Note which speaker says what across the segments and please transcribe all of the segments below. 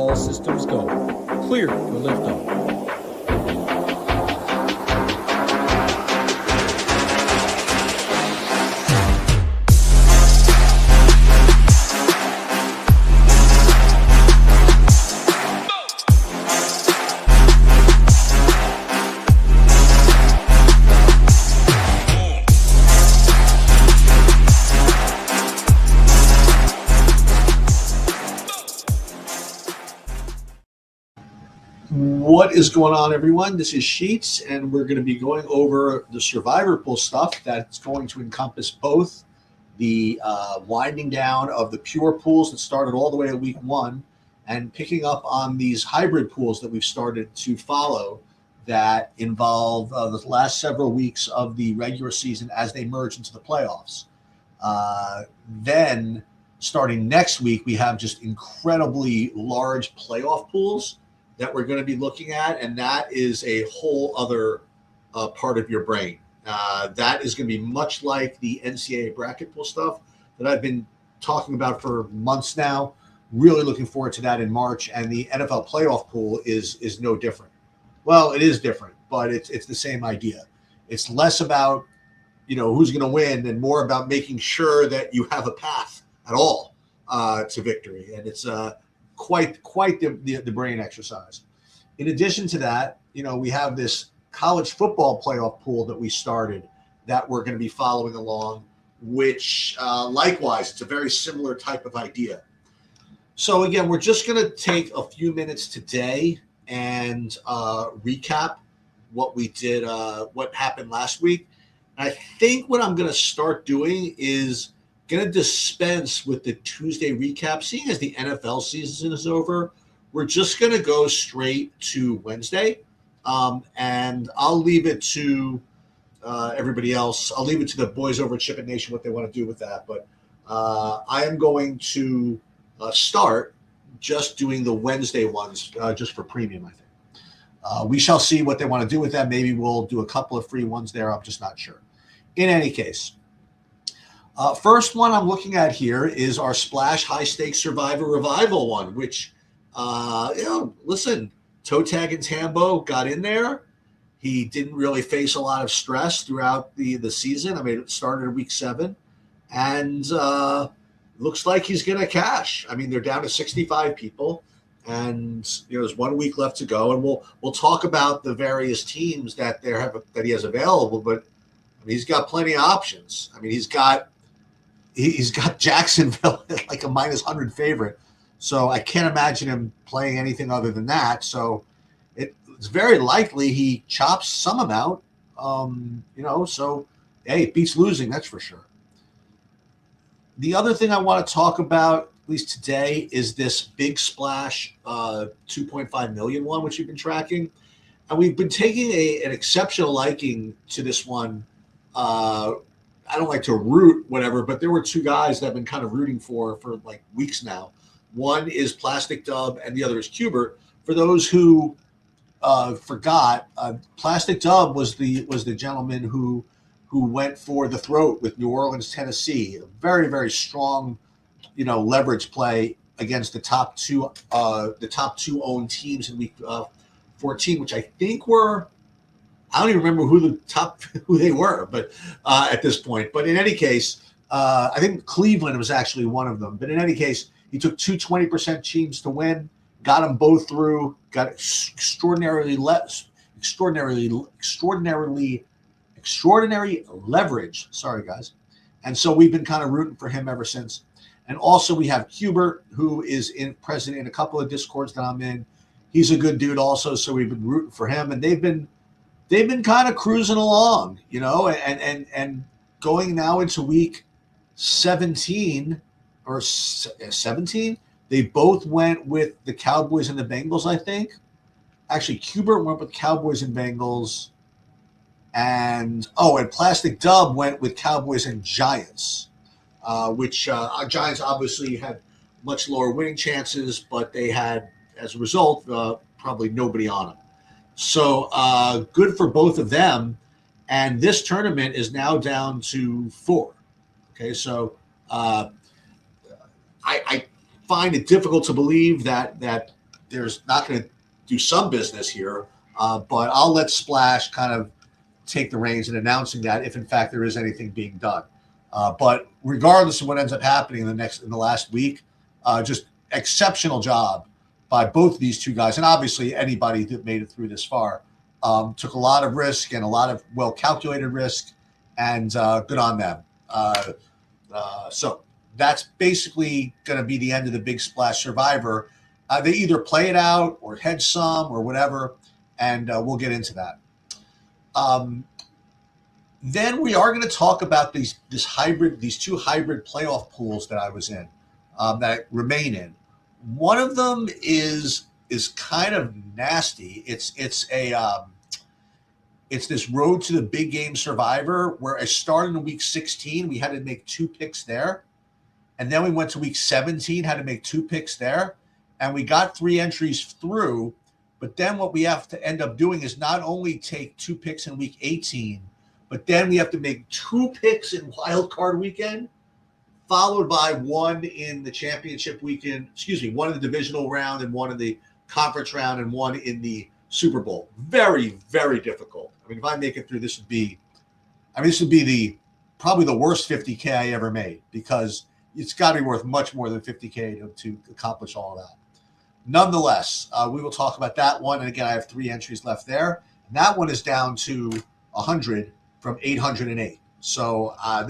Speaker 1: All systems go. Clear for liftoff.
Speaker 2: What is going on, everyone? This is Sheets, and we're going to be going over the Survivor Pool stuff that's going to encompass both the winding down of the pure pools that started all the way at week one and picking up on these hybrid pools that we've started to follow that involve the last several weeks of the regular season as they merge into the playoffs. Then, starting next week, we have just incredibly large playoff pools that we're going to be looking at, and that is a whole other part of your brain. That is going to be much like the NCAA bracket pool stuff that I've been talking about for months now. Really looking forward to that in March, and the NFL playoff pool is no different. Well, it is different, but it's the same idea. It's less about who's going to win and more about making sure that you have a path at all to victory, and it's quite the brain exercise. In addition to that, we have this college football playoff pool that we started that we're going to be following along, which likewise, it's a very similar type of idea. So again, we're just going to take a few minutes today and recap what we did, what happened last week. And I think what I'm going to start doing is going to dispense with the Tuesday recap. Seeing as the NFL season is over, we're just going to go straight to Wednesday. And I'll leave it to everybody else. I'll leave it to the boys over at Chip and Nation what they want to do with that. But I am going to start just doing the Wednesday ones just for premium, I think. We shall see what they want to do with that. Maybe we'll do a couple of free ones there. I'm just not sure. In any case, first one I'm looking at here is our Splash High Stakes Survivor Revival one, which, listen, Toe Tag and Tambo got in there. He didn't really face a lot of stress throughout the season. I mean, it started at week 7, and looks like he's going to cash. I mean, they're down to 65 people, and there's 1 week left to go, and we'll talk about the various teams that he has available. But I mean, he's got plenty of options. I mean, he's got Jacksonville like a minus 100 favorite. So I can't imagine him playing anything other than that. So it's very likely he chops some amount, so, hey, it beats losing, that's for sure. The other thing I want to talk about, at least today, is this Big Splash 2.5 million one, which we've been tracking. And we've been taking an exceptional liking to this one. I don't like to root whatever, but there were 2 guys that I've been kind of rooting for like weeks now. One is Plastic Dub and the other is Qbert. For those who forgot, Plastic Dub was the gentleman who went for the throat with New Orleans, Tennessee. A very, very strong, leverage play against the top two owned teams in week 14, which I think were, I don't even remember who they were, but at this point. But in any case, I think Cleveland was actually one of them. But in any case, he took 2 20% teams to win, got them both through, got extraordinary leverage. Sorry, guys. And so we've been kind of rooting for him ever since. And also we have Qbert, who is present in a couple of Discords that I'm in. He's a good dude also, so we've been rooting for him. And they've been kind of cruising along, and going now into week 17 or 17. They both went with the Cowboys and the Bengals, I think. Actually, Qbert went with Cowboys and Bengals. And Plastic Dub went with Cowboys and Giants, which our Giants obviously had much lower winning chances, but they had, as a result, probably nobody on them. So good for both of them. And this tournament is now down to 4. Okay, so I find it difficult to believe that there's not going to do some business here, but I'll let Splash kind of take the reins in announcing that if in fact there is anything being done. But regardless of what ends up happening in the last week, just exceptional job by both of these two guys, and obviously anybody that made it through this far. Took a lot of risk and a lot of well-calculated risk, and good on them. So that's basically going to be the end of the Big Splash Survivor. They either play it out or hedge some or whatever, and we'll get into that. Then we are going to talk about these two hybrid playoff pools that I was in, that I remain in. One of them is kind of nasty. It's this Road to the Big Game Survivor where I started in week 16. We had to make 2 picks there. And then we went to week 17, had to make 2 picks there. And we got 3 entries through. But then what we have to end up doing is not only take 2 picks in week 18, but then we have to make 2 picks in wild card weekend, followed by 1 in the championship weekend, one in the divisional round and 1 in the conference round and 1 in the Super Bowl. Very, very difficult. I mean, if I make it through, this would be probably the worst 50K I ever made, because it's got to be worth much more than 50K to accomplish all of that. Nonetheless, we will talk about that one. And again, I have 3 entries left there. And that one is down to 100 from 808. So I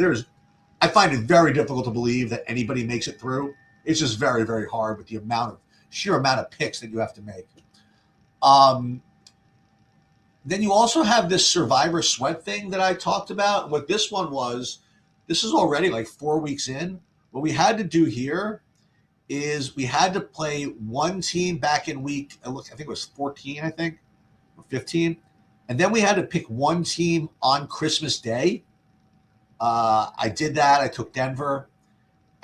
Speaker 2: find it very difficult to believe that anybody makes it through. It's just very, very hard with the sheer amount of picks that you have to make. Then you also have this Survivor Sweat thing that I talked about. And what this one was, this is already like 4 weeks in. What we had to do here is we had to play 1 team back in week, I think it was 14, I think, or 15. And then we had to pick 1 team on Christmas Day. I did that. I took Denver.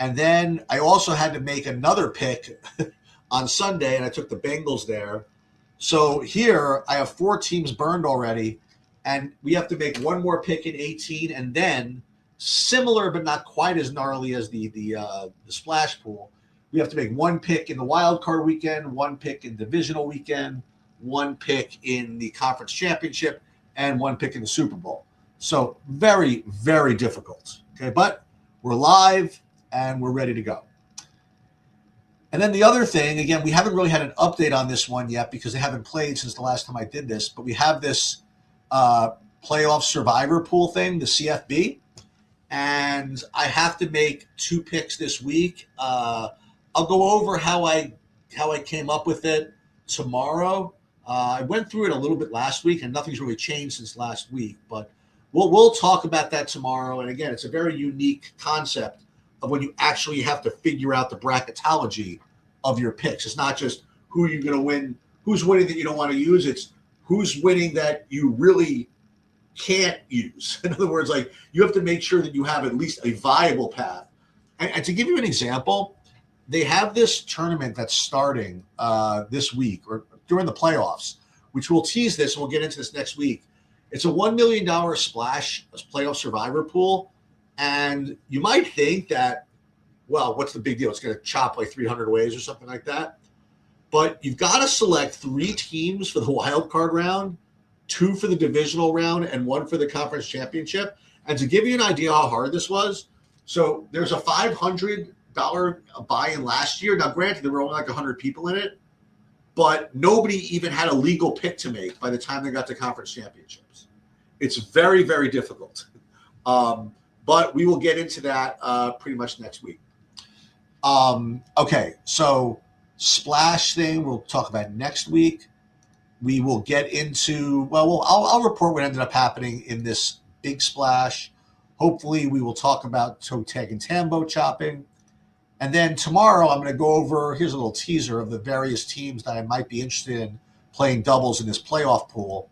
Speaker 2: And then I also had to make another pick on Sunday, and I took the Bengals there. So here I have 4 teams burned already, and we have to make 1 more pick in 18, and then similar but not quite as gnarly as the splash pool, we have to make 1 pick in the wild card weekend, 1 pick in divisional weekend, 1 pick in the conference championship, and 1 pick in the Super Bowl. So very, very difficult. Okay, but we're live and we're ready to go. And then the other thing, again, we haven't really had an update on this one yet because they haven't played since the last time I did this, but we have this playoff survivor pool thing, the CFB, and I have to make 2 picks this week. I'll go over how I came up with it tomorrow. I went through it a little bit last week, and nothing's really changed since last week, but we'll talk about that tomorrow. And again, it's a very unique concept of when you actually have to figure out the bracketology of your picks. It's not just who you're going to win, who's winning that you don't want to use. It's who's winning that you really can't use. In other words, like, you have to make sure that you have at least a viable path. And to give you an example, they have this tournament that's starting this week or during the playoffs, which we'll tease this, and we'll get into this next week. It's a $1 million splash playoff survivor pool. And you might think that, well, what's the big deal? It's going to chop like 300 ways or something like that. But you've got to select 3 teams for the wild card round, 2 for the divisional round, and 1 for the conference championship. And to give you an idea how hard this was, so there's a $500 buy-in last year. Now, granted, there were only like 100 people in it, but nobody even had a legal pick to make by the time they got to conference championships. It's very, very difficult. But we will get into that pretty much next week. Okay, so splash thing we'll talk about next week. We will get into, I'll report what ended up happening in this big splash. Hopefully we will talk about toe tag and tambo chopping. And then tomorrow I'm going to go over, here's a little teaser of the various teams that I might be interested in playing doubles in this playoff pool.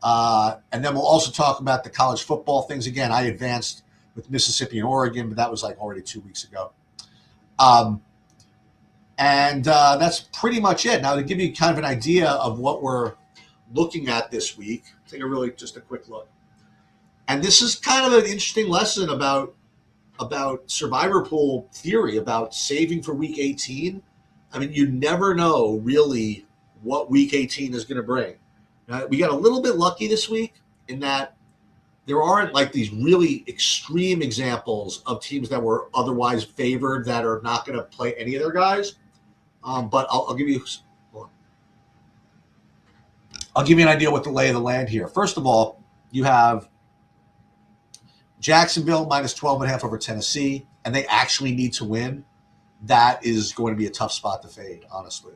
Speaker 2: And then we'll also talk about the college football things. Again, I advanced with Mississippi and Oregon, but that was like already 2 weeks ago. And that's pretty much it. Now, to give you kind of an idea of what we're looking at this week, take just a quick look. And this is kind of an interesting lesson about survivor pool theory, about saving for week 18. I mean, you never know really what Week 18 is going to bring. We got a little bit lucky this week in that there aren't like these really extreme examples of teams that were otherwise favored that are not going to play any of their guys. But I'll give you an idea what the lay of the land here. First of all, you have Jacksonville minus 12.5 over Tennessee, and they actually need to win. That is going to be a tough spot to fade, honestly.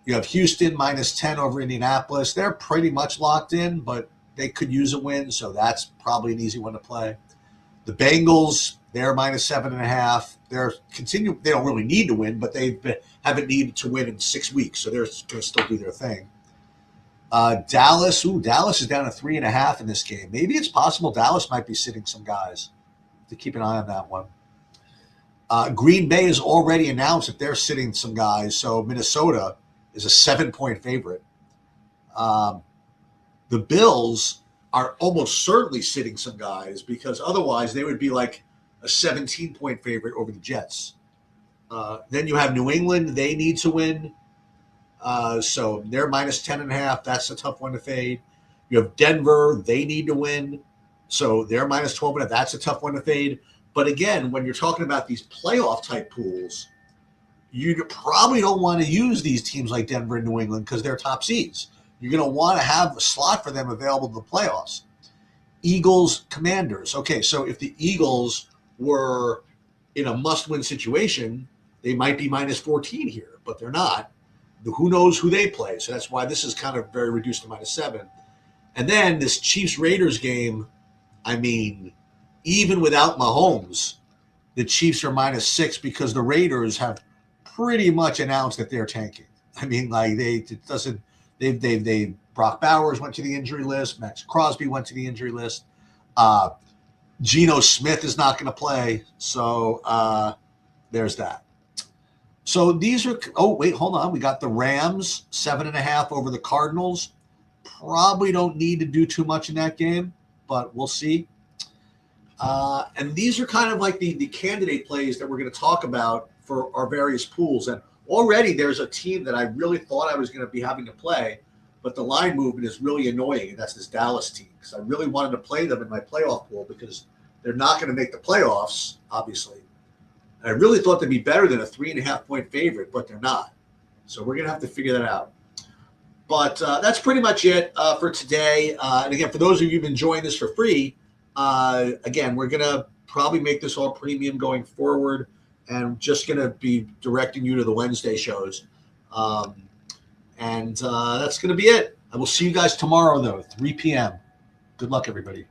Speaker 2: You have Houston minus 10 over Indianapolis. They're pretty much locked in, but they could use a win, so that's probably an easy one to play. The Bengals, they're minus 7.5. They don't really need to win, but they haven't needed to win in 6 weeks, so they're going to still do their thing. Dallas is down to 3.5 in this game. Maybe it's possible Dallas might be sitting some guys. To keep an eye on that one. Green Bay has already announced that they're sitting some guys, so Minnesota is a 7-point favorite. The Bills are almost certainly sitting some guys because otherwise they would be like a 17-point favorite over the Jets. Then you have New England. They need to win. So they're minus 10.5. That's a tough one to fade. You have Denver. They need to win. So they're minus 12.5. That's a tough one to fade. But again, when you're talking about these playoff type pools, you probably don't want to use these teams like Denver and New England because they're top seeds. You're going to want to have a slot for them available to the playoffs. Eagles, Commanders. Okay, so if the Eagles were in a must-win situation, they might be minus 14 here, but they're not. Who knows who they play? So that's why this is kind of very reduced to minus 7. And then this Chiefs-Raiders game, I mean, even without Mahomes, the Chiefs are minus 6 because the Raiders have pretty much announced that they're tanking. I mean, like Brock Bowers went to the injury list. Max Crosby went to the injury list. Geno Smith is not going to play. So there's that. So these are, hold on. We got the Rams, 7.5 over the Cardinals. Probably don't need to do too much in that game, but we'll see. And these are kind of like the candidate plays that we're going to talk about for our various pools. And already there's a team that I really thought I was going to be having to play, but the line movement is really annoying, and that's this Dallas team. Because I really wanted to play them in my playoff pool because they're not going to make the playoffs, obviously. And I really thought they'd be better than a 3.5-point favorite, but they're not. So we're going to have to figure that out. But that's pretty much it for today. And again, for those of you who've been enjoying this for free, again, we're going to probably make this all premium going forward and just going to be directing you to the Wednesday shows. And that's going to be it. I will see you guys tomorrow, though, 3 p.m. Good luck, everybody.